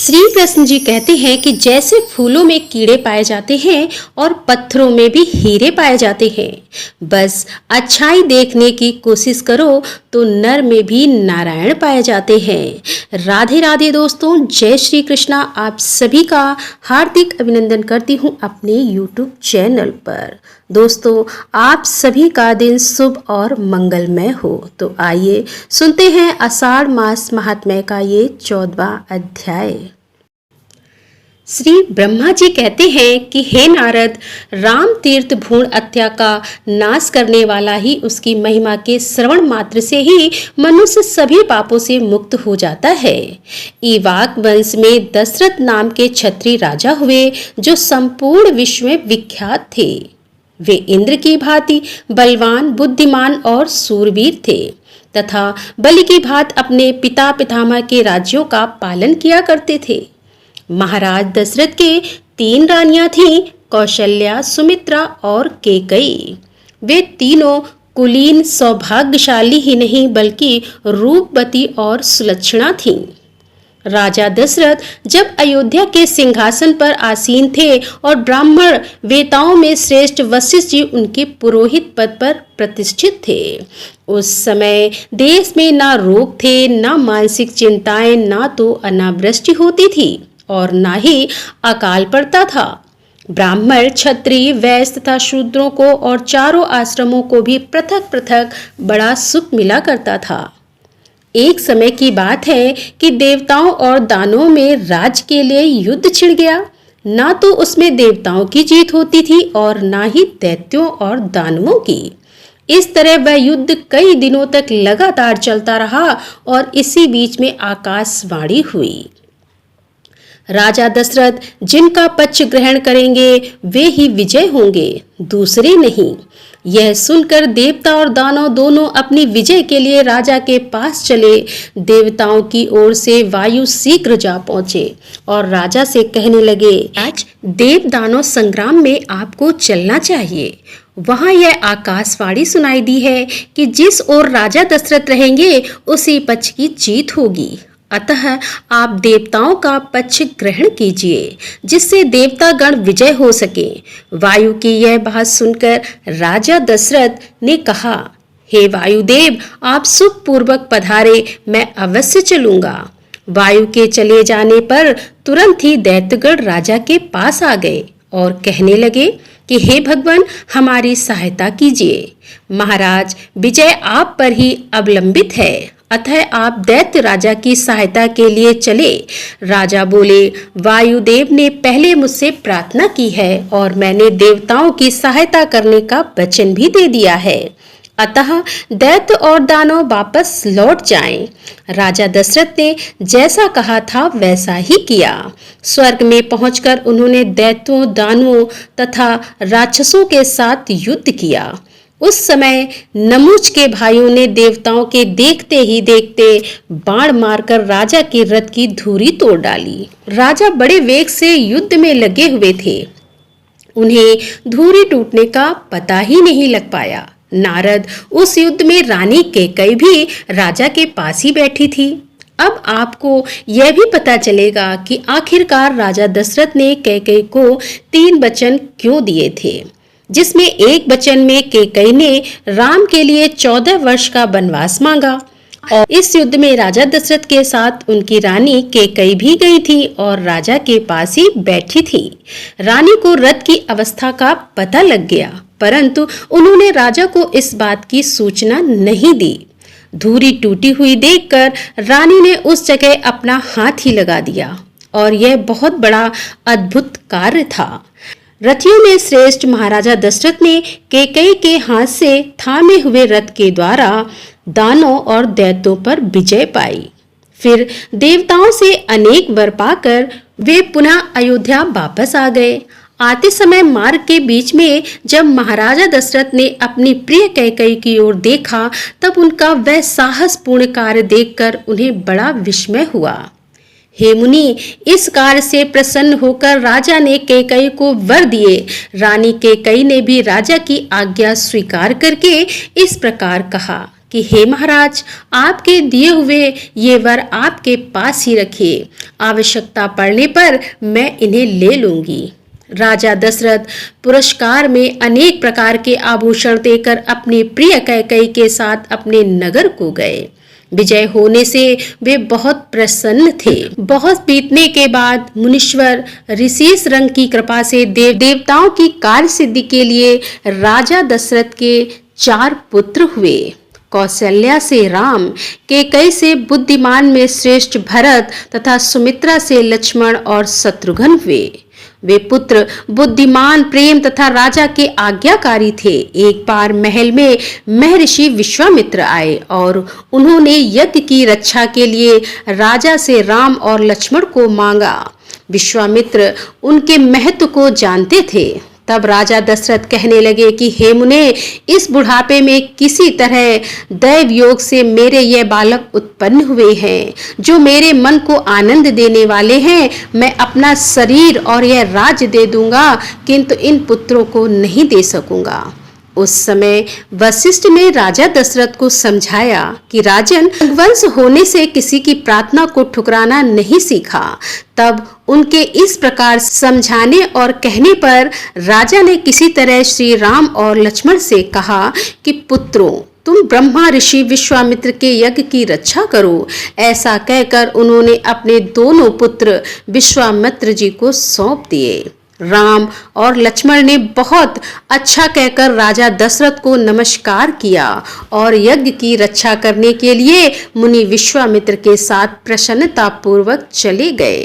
श्री कृष्ण जी कहते हैं कि जैसे फूलों में कीड़े पाए जाते हैं और पत्थरों में भी हीरे पाए जाते हैं, बस अच्छाई देखने की कोशिश करो तो नर में भी नारायण पाए जाते हैं। राधे राधे दोस्तों, जय श्री कृष्णा। आप सभी का हार्दिक अभिनंदन करती हूँ अपने यूट्यूब चैनल पर। दोस्तों, आप सभी का दिन शुभ और मंगलमय हो। तो आइए सुनते हैं आषाढ़ मास महात्म्य का ये 14वां अध्याय। श्री ब्रह्मा जी कहते हैं कि हे नारद, राम तीर्थ भ्रूण हत्या का नाश करने वाला ही उसकी महिमा के श्रवण मात्र से ही मनुष्य सभी पापों से मुक्त हो जाता है। इवाक वंश में दशरथ नाम के क्षत्रिय राजा हुए जो संपूर्ण विश्व में विख्यात थे। वे इंद्र की भांति बलवान, बुद्धिमान और सूरवीर थे तथा बलि की भांति अपने पिता पितामह के राज्यों का पालन किया करते थे। महाराज दशरथ के 3 रानियां थीं, कौशल्या, सुमित्रा और कैकेयी। वे तीनों कुलीन, सौभाग्यशाली ही नहीं बल्कि रूपवती और सुलक्षणा थीं। राजा दशरथ जब अयोध्या के सिंहासन पर आसीन थे और ब्राह्मण वेताओं में श्रेष्ठ वशिष्ठ जी उनके पुरोहित पद पर प्रतिष्ठित थे, उस समय देश में ना रोग थे, ना मानसिक चिंताएं, ना तो अनावृष्टि होती थी और ना ही अकाल पड़ता था। ब्राह्मण, क्षत्रिय, वैश्य तथा शूद्रों को और चारों आश्रमों को भी पृथक पृथक बड़ा सुख मिला करता था। एक समय की बात है कि देवताओं और दानवों में राज के लिए युद्ध छिड़ गया। ना तो उसमें देवताओं की जीत होती थी और ना ही दैत्यों और दानवों की। इस तरह वह युद्ध कई दिनों तक लगातार चलता रहा और इसी बीच में आकाशवाणी हुई। राजा दशरथ जिनका पक्ष ग्रहण करेंगे वे ही विजय होंगे, दूसरे नहीं। यह सुनकर देवता और दानव दोनों अपनी विजय के लिए राजा के पास चले। देवताओं की ओर से वायु शीघ्र जा पहुंचे और राजा से कहने लगे, आज देव दानव संग्राम में आपको चलना चाहिए। वहां यह आकाशवाणी सुनाई दी है कि जिस ओर राजा दशरथ रहेंगे उसी पक्ष की जीत होगी। अतः आप देवताओं का पक्ष ग्रहण कीजिए जिससे देवता गण विजय हो सके। वायु की यह बात सुनकर राजा दशरथ ने कहा, हे वायुदेव, आप सुख पूर्वक पधारे, मैं अवश्य चलूंगा। वायु के चले जाने पर तुरंत ही दैत्यगण राजा के पास आ गए और कहने लगे कि हे भगवान, हमारी सहायता कीजिए। महाराज, विजय आप पर ही अवलंबित है, अतः आप दैत्य राजा की सहायता के लिए चले। राजा बोले, वायुदेव ने पहले मुझसे प्रार्थना की है और मैंने देवताओं की सहायता करने का वचन भी दे दिया है, अतः दैत्य और दानव वापस लौट जाएं। राजा दशरथ ने जैसा कहा था वैसा ही किया। स्वर्ग में पहुंचकर उन्होंने दैत्यों, दानवों तथा राक्षसों के साथ युद्ध किया। उस समय नमुच के भाइयों ने देवताओं के देखते ही देखते बाण मारकर राजा के रथ की धुरी तोड़ डाली। राजा बड़े वेग से युद्ध में लगे हुए थे, उन्हें धुरी टूटने का पता ही नहीं लग पाया। नारद, उस युद्ध में रानी कैकेयी भी राजा के पास ही बैठी थी। अब आपको यह भी पता चलेगा कि आखिरकार राजा दशरथ ने कैकेयी को 3 वचन क्यों दिए थे, जिसमें एक वचन में कैकेयी ने राम के लिए 14 वर्ष का वनवास मांगा और इस युद्ध में राजा दशरथ के साथ उनकी रानी कैकेयी भी गई थी और राजा के पास ही बैठी थी। रानी को रथ की अवस्था का पता लग गया, परंतु उन्होंने राजा को इस बात की सूचना नहीं दी। धुरी टूटी हुई देखकर रानी ने उस जगह अपना हाथ ही लगा दिया और यह बहुत बड़ा अद्भुत कार्य था। रथियों में श्रेष्ठ महाराजा दशरथ ने कैकेयी के हाथ से थामे हुए रथ के द्वारा दानों और दैत्यों पर विजय पाई। फिर देवताओं से अनेक वर पाकर वे पुनः अयोध्या वापस आ गए। आते समय मार्ग के बीच में जब महाराजा दशरथ ने अपनी प्रिय कैकेयी की ओर देखा, तब उनका वह साहसपूर्ण कार्य देखकर उन्हें बड़ा विस्मय हुआ। हे मुनि, इस कार्य से प्रसन्न होकर राजा ने कैकेयी को वर दिए। रानी कैकेयी ने भी राजा की आज्ञा स्वीकार करके इस प्रकार कहा कि हे महाराज, आपके दिए हुए ये वर आपके पास ही रखिए, आवश्यकता पड़ने पर मैं इन्हें ले लूंगी। राजा दशरथ पुरस्कार में अनेक प्रकार के आभूषण देकर अपनी प्रिय कैकेयी के साथ अपने नगर को गए। विजय होने से वे बहुत प्रसन्न थे। बहुत बीतने के बाद मुनीश्वर ऋषिश रंग की कृपा से देवताओं की कार्य सिद्धि के लिए राजा दशरथ के 4 पुत्र हुए। कौशल्या से राम, कैकेयी से बुद्धिमान में श्रेष्ठ भरत तथा सुमित्रा से लक्ष्मण और शत्रुघ्न हुए। वे पुत्र बुद्धिमान, प्रेम तथा राजा के आज्ञाकारी थे। एक बार महल में महर्षि विश्वामित्र आए और उन्होंने यज्ञ की रक्षा के लिए राजा से राम और लक्ष्मण को मांगा। विश्वामित्र उनके महत्व को जानते थे। तब राजा दशरथ कहने लगे कि हे मुने, इस बुढ़ापे में किसी तरह दैव योग से मेरे ये बालक उत्पन्न हुए हैं, जो मेरे मन को आनंद देने वाले हैं। मैं अपना शरीर और यह राज्य दे दूंगा, किंतु इन पुत्रों को नहीं दे सकूंगा। उस समय वशिष्ठ ने राजा दशरथ को समझाया कि राजन, वंश होने से किसी की प्रार्थना को ठुकराना नहीं सीखा। तब उनके इस प्रकार समझाने और कहने पर राजा ने किसी तरह श्री राम और लक्ष्मण से कहा कि पुत्रों, तुम ब्रह्मा ऋषि विश्वामित्र के यज्ञ की रक्षा करो। ऐसा कहकर उन्होंने अपने दोनों पुत्र विश्वामित्र जी को सौंप दिए। राम और लक्ष्मण ने बहुत अच्छा कहकर राजा दशरथ को नमस्कार किया और यज्ञ की रक्षा करने के लिए मुनि विश्वामित्र के साथ प्रसन्नता पूर्वक चले गए।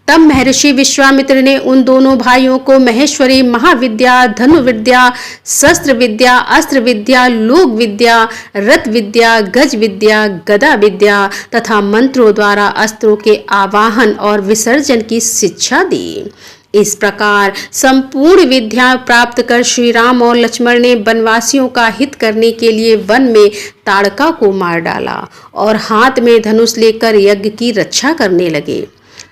तब महर्षि विश्वामित्र ने उन दोनों भाइयों को महेश्वरी, महाविद्या, धनुर्विद्या, शस्त्र विद्या, अस्त्र विद्या, लोक विद्या, रथ विद्या, गज विद्या, गदा विद्या तथा मंत्रों द्वारा अस्त्रों के आवाहन और विसर्जन की शिक्षा दी। इस प्रकार संपूर्ण विद्या प्राप्त कर श्री राम और लक्ष्मण ने वनवासियों का हित करने के लिए वन में ताड़का को मार डाला और हाथ में धनुष लेकर यज्ञ की रक्षा करने लगे।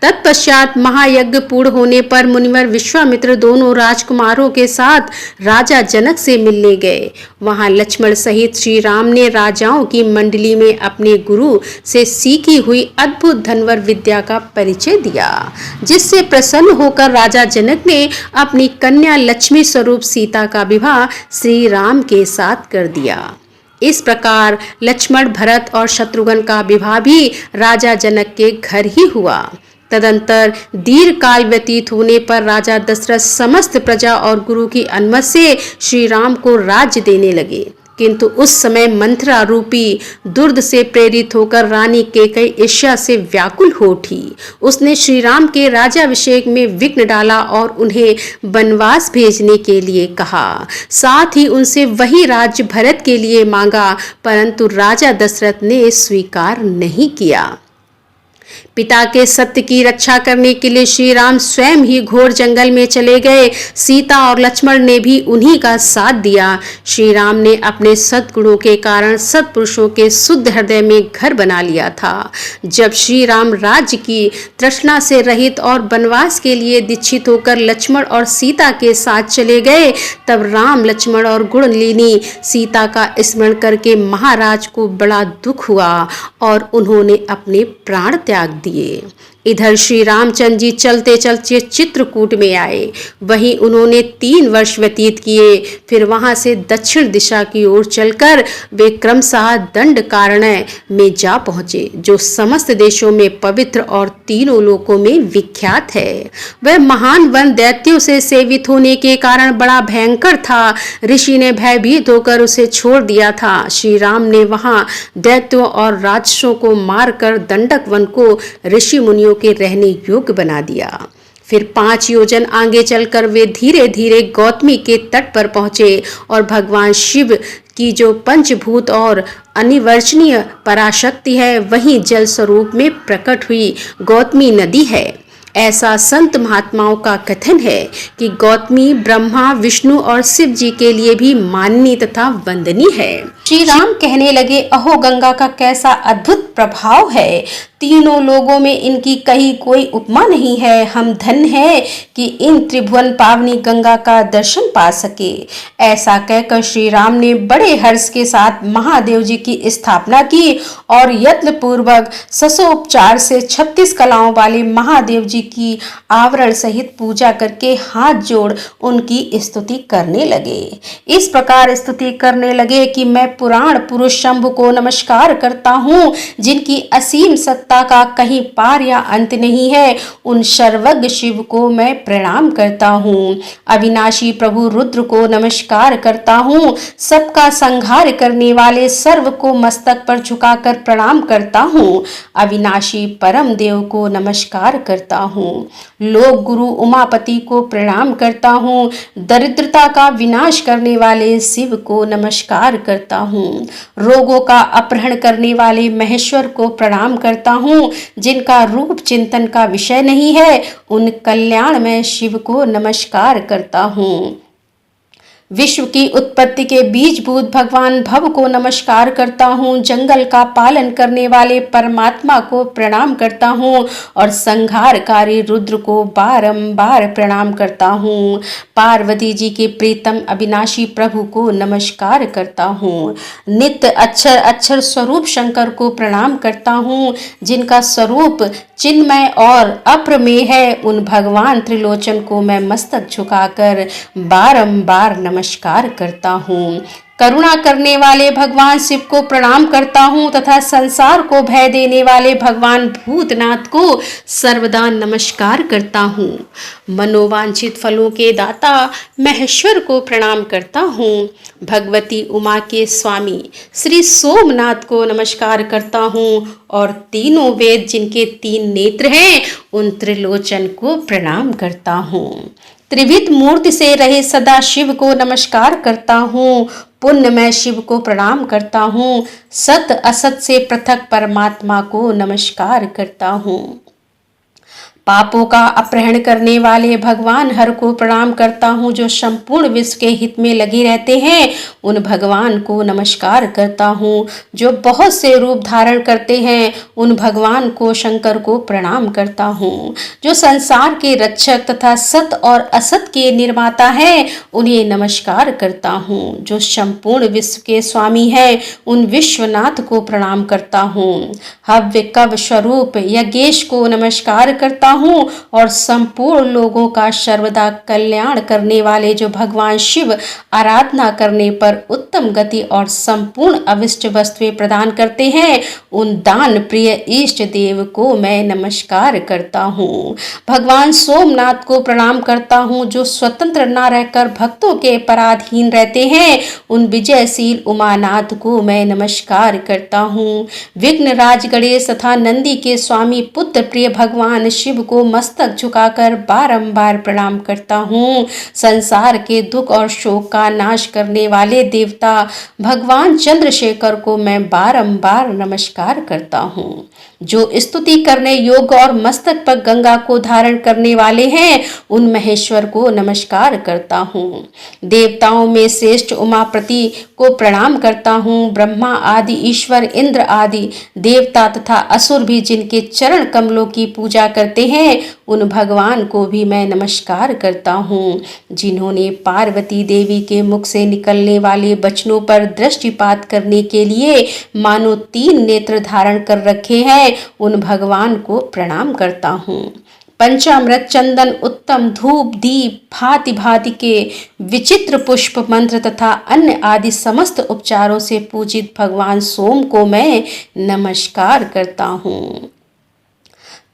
तत्पश्चात महायज्ञ पूर्ण होने पर मुनिवर विश्वामित्र दोनों राजकुमारों के साथ राजा जनक से मिलने गए। वहां लक्ष्मण सहित श्री राम ने राजाओं की मंडली में अपने गुरु से सीखी हुई अद्भुत धनवर विद्या का परिचय दिया, जिससे प्रसन्न होकर राजा जनक ने अपनी कन्या लक्ष्मी स्वरूप सीता का विवाह श्री राम के साथ कर दिया। इस प्रकार लक्ष्मण, भरत और शत्रुघ्न का विवाह भी राजा जनक के घर ही हुआ। तदंतर दीर्घ काल व्यतीत होने पर राजा दशरथ समस्त प्रजा और गुरु की अनुमति से श्री राम को राज्य देने लगे। किंतु उस समय मंथरा रूपी दुर्द से प्रेरित होकर रानी कैकेयी ईर्ष्या से व्याकुल हो उठी। उसने श्री राम के राज्याभिषेक में विघ्न डाला और उन्हें वनवास भेजने के लिए कहा। साथ ही उनसे वही राज्य भरत के लिए मांगा, परंतु राजा दशरथ ने स्वीकार नहीं किया। पिता के सत्य की रक्षा करने के लिए श्री राम स्वयं ही घोर जंगल में चले गए। सीता और लक्ष्मण ने भी उन्हीं का साथ दिया। श्री राम ने अपने सद्गुणों के कारण सत्पुरुषों के शुद्ध हृदय में घर बना लिया था। जब श्री राम राज्य की तृष्णा से रहित और वनवास के लिए दीक्षित होकर लक्ष्मण और सीता के साथ चले गए, तब राम, लक्ष्मण और गुणलिनी सीता का स्मरण करके महाराज को बड़ा दुख हुआ और उन्होंने अपने प्राण त्याग दिए। इधर श्री रामचंद्र जी चलते चलते चित्रकूट में आए। वहीं उन्होंने 3 वर्ष व्यतीत किए। फिर वहां से दक्षिण दिशा की ओर चलकर वे क्रमशः दंडकारण्य में जा पहुंचे, जो समस्त देशों में पवित्र और तीनों लोकों में विख्यात है। वह महान वन दैत्यों से सेवित होने के कारण बड़ा भयंकर था। ऋषि ने भयभीत होकर उसे छोड़ दिया था। श्री राम ने वहां दैत्यों और राक्षसों को मारकर दंडक वन को ऋषि मुनियों के रहने योग्य बना दिया। फिर 5 योजन आगे चलकर वे धीरे धीरे गौतमी के तट पर पहुंचे और भगवान शिव की जो पंचभूत और अनिवर्चनीय पराशक्ति है, वहीं जल स्वरूप में प्रकट हुई गौतमी नदी है। ऐसा संत महात्माओं का कथन है कि गौतमी ब्रह्मा, विष्णु और शिव जी के लिए भी माननीय तथा वंदनीय है। श्री राम कहने लगे, अहो गंगा का कैसा अद्भुत प्रभाव है। तीनों लोगों में इनकी कहीं कोई उपमा नहीं है। हम धन्य है कि इन त्रिभुवन पावनी गंगा का दर्शन पा सके। ऐसा कहकर श्री राम ने बड़े हर्ष के साथ महादेव जी की स्थापना की और यत्न पूर्वक ससोपचार से 36 कलाओं वाले महादेव जी की आवरण सहित पूजा करके हाथ जोड़ उनकी स्तुति करने लगे। इस प्रकार स्तुति करने लगे कि मैं पुराण पुरुष शंभु को नमस्कार करता हूँ, जिनकी असीम सत्ता का कहीं पार या अंत नहीं है। उन सर्वज्ञ शिव को मैं प्रणाम करता हूँ। अविनाशी प्रभु रुद्र को नमस्कार करता हूँ। सबका संहार करने वाले सर्व को मस्तक पर झुकाकर प्रणाम करता हूँ। अविनाशी परम देव को नमस्कार करता हूँ। लोक गुरु उमापति को प्रणाम करता हूँ। दरिद्रता का विनाश करने वाले शिव को नमस्कार करता हूँ। रोगों का अपहरण करने वाले महेश्वर को प्रणाम करता हूँ। जिनका रूप चिंतन का विषय नहीं है, उन कल्याणमय शिव को नमस्कार करता हूँ। विश्व की उत्पत्ति के बीजभूत भगवान भव को नमस्कार करता हूँ। जंगल का पालन करने वाले परमात्मा को प्रणाम करता हूँ और संहारकारी रुद्र को बारंबार प्रणाम करता हूँ। पार्वती जी के प्रीतम अविनाशी प्रभु को नमस्कार करता हूँ। नित्य अक्षर अक्षर स्वरूप शंकर को प्रणाम करता हूँ। जिनका स्वरूप चिन्मय और अप्रमेय है, उन भगवान त्रिलोचन को मैं मस्तक झुकाकर बारंबार नमस्कार करता हूँ। करुणा करने वाले भगवान शिव को प्रणाम करता हूँ तथा संसार को भय देने वाले भगवान भूतनाथ को सर्वदा नमस्कार करता हूँ। मनोवांछित फलों के दाता महेश्वर को प्रणाम करता हूँ। भगवती उमा के स्वामी श्री सोमनाथ को नमस्कार करता हूँ और तीनों वेद जिनके 3 नेत्र हैं, उन त्रिलोचन को प्रणाम करता हूँ। त्रिविध मूर्ति से रहे सदा शिव को नमस्कार करता हूँ। पुण्यमय शिव को प्रणाम करता हूँ। सत असत से पृथक परमात्मा को नमस्कार करता हूँ। पापों का अपहरण करने वाले भगवान हर को प्रणाम करता हूँ। जो संपूर्ण विश्व के हित में लगे रहते हैं, उन भगवान को नमस्कार करता हूँ। जो बहुत से रूप धारण करते हैं, उन भगवान को शंकर को प्रणाम करता हूँ। जो संसार के रक्षक तथा सत और असत के निर्माता हैं, उन्हें नमस्कार करता हूँ। जो संपूर्ण विश्व के स्वामी हैं, उन विश्वनाथ को प्रणाम करता हूँ। हव्य कव स्वरूप यज्ञेश को नमस्कार करता हूँ और संपूर्ण लोगों का सर्वदा कल्याण करने वाले जो भगवान शिव आराधना करने पर उत्तम गति और संपूर्ण अविष्ट वस्तुएं प्रदान करते हैं, उन दान प्रिय इष्ट देव को मैं नमस्कार करता हूँ। भगवान सोमनाथ को प्रणाम करता हूँ। जो स्वतंत्र न रहकर भक्तों के पराधीन रहते हैं, उन विजयशील उमानाथ को मैं नमस्कार करता हूँ। विघ्नराज गणेश तथा नंदी के स्वामी पुत्र प्रिय भगवान शिव को मस्तक झुकाकर बारंबार प्रणाम करता हूँ। संसार के दुख और शोक का नाश करने वाले देवता भगवान चंद्रशेखर को मैं बारंबार नमस्कार करता हूँ। जो स्तुति करने योग्य और मस्तक पर गंगा को धारण करने वाले हैं, उन महेश्वर को नमस्कार करता हूँ। देवताओं में श्रेष्ठ उमापति को प्रणाम करता हूँ। ब्रह्मा आदि ईश्वर इंद्र आदि देवता तथा असुर भी जिनके चरण कमलों की पूजा करते हैं, उन भगवान को भी मैं नमस्कार करता हूँ। जिन्होंने पार्वती देवी के मुख से निकलने वाले वचनों पर दृष्टिपात करने के लिए मानो 3 नेत्र धारण कर रखे हैं, उन भगवान को प्रणाम करता हूँ। पंचामृत चंदन उत्तम धूप दीप भांति भांति के विचित्र पुष्प मंत्र तथा अन्य आदि समस्त उपचारों से पूजित भगवान सोम को मैं नमस्कार करता हूँ।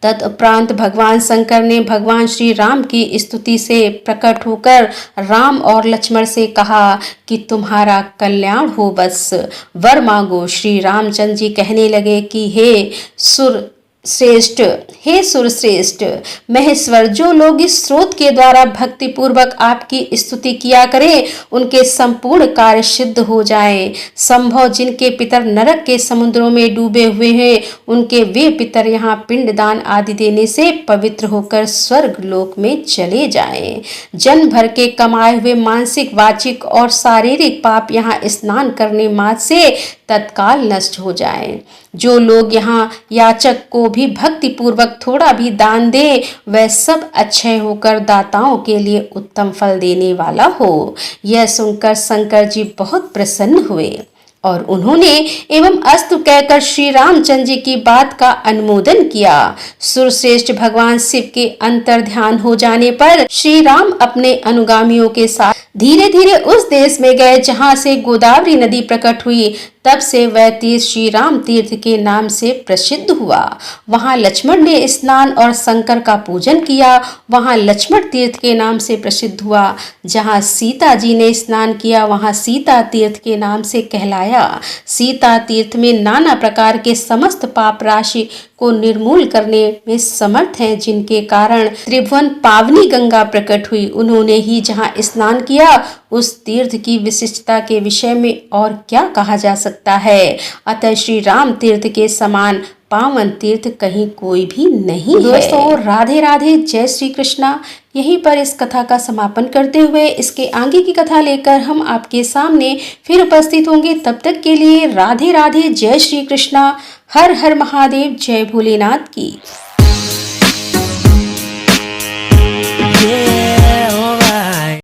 तदुपरांत भगवान शंकर ने भगवान श्री राम की स्तुति से प्रकट होकर राम और लक्ष्मण से कहा कि तुम्हारा कल्याण हो, बस वर मांगो। श्री रामचंद्र जी कहने लगे कि हे सुर श्रेष्ठ, हे सुरश्रेष्ठ महेश्वर, जो लोग इस स्रोत के द्वारा भक्ति पूर्वक आपकी स्तुति किया करें, उनके संपूर्ण कार्य सिद्ध हो जाए। संभव जिनके पितर नरक के समुद्रों में डूबे हुए हैं, उनके वे पितर यहाँ पिंडदान आदि देने से पवित्र होकर स्वर्ग लोक में चले जाएं। जन्म भर के कमाए हुए मानसिक, वाचिक और शारीरिक पाप यहाँ स्नान करने मात्र से तत्काल नष्ट हो जाएं। जो लोग यहाँ याचक को भी भक्ति पूर्वक थोड़ा भी दान दे, वह सब अक्षय होकर दाताओं के लिए उत्तम फल देने वाला हो। यह सुनकर शंकर जी बहुत प्रसन्न हुए और उन्होंने एवं अस्तु कहकर श्री रामचंद्र जी की बात का अनुमोदन किया। सुरश्रेष्ठ भगवान शिव के अंतर ध्यान हो जाने पर श्री राम अपने अनुगामियों के साथ धीरे धीरे उस देश में गए जहां से गोदावरी नदी प्रकट हुई। तब से वह तीर्थ श्री राम तीर्थ के नाम से प्रसिद्ध हुआ। वहां लक्ष्मण ने स्नान और शंकर का पूजन किया। वहां लक्ष्मण तीर्थ के नाम से प्रसिद्ध हुआ। जहां सीता जी ने स्नान किया, वहां सीता तीर्थ के नाम से कहलाया। सीता तीर्थ में नाना प्रकार के समस्त पाप राशि को निर्मूल करने में समर्थ हैं, जिनके कारण त्रिभुवन पावनी गंगा प्रकट हुई। उन्होंने ही जहाँ स्नान किया, उस तीर्थ की विशिष्टता के विषय में और क्या कहा जा सकता है। अतः श्री राम तीर्थ के समान पावन तीर्थ कहीं कोई भी नहीं है। दोस्तों, राधे राधे, जय श्री कृष्णा। यहीं पर इस कथा का समापन करते हुए इसके आगे की कथा लेकर हम आपके सामने फिर उपस्थित होंगे। तब तक के लिए राधे राधे, जय श्री कृष्णा, हर हर महादेव, जय भोलेनाथ की।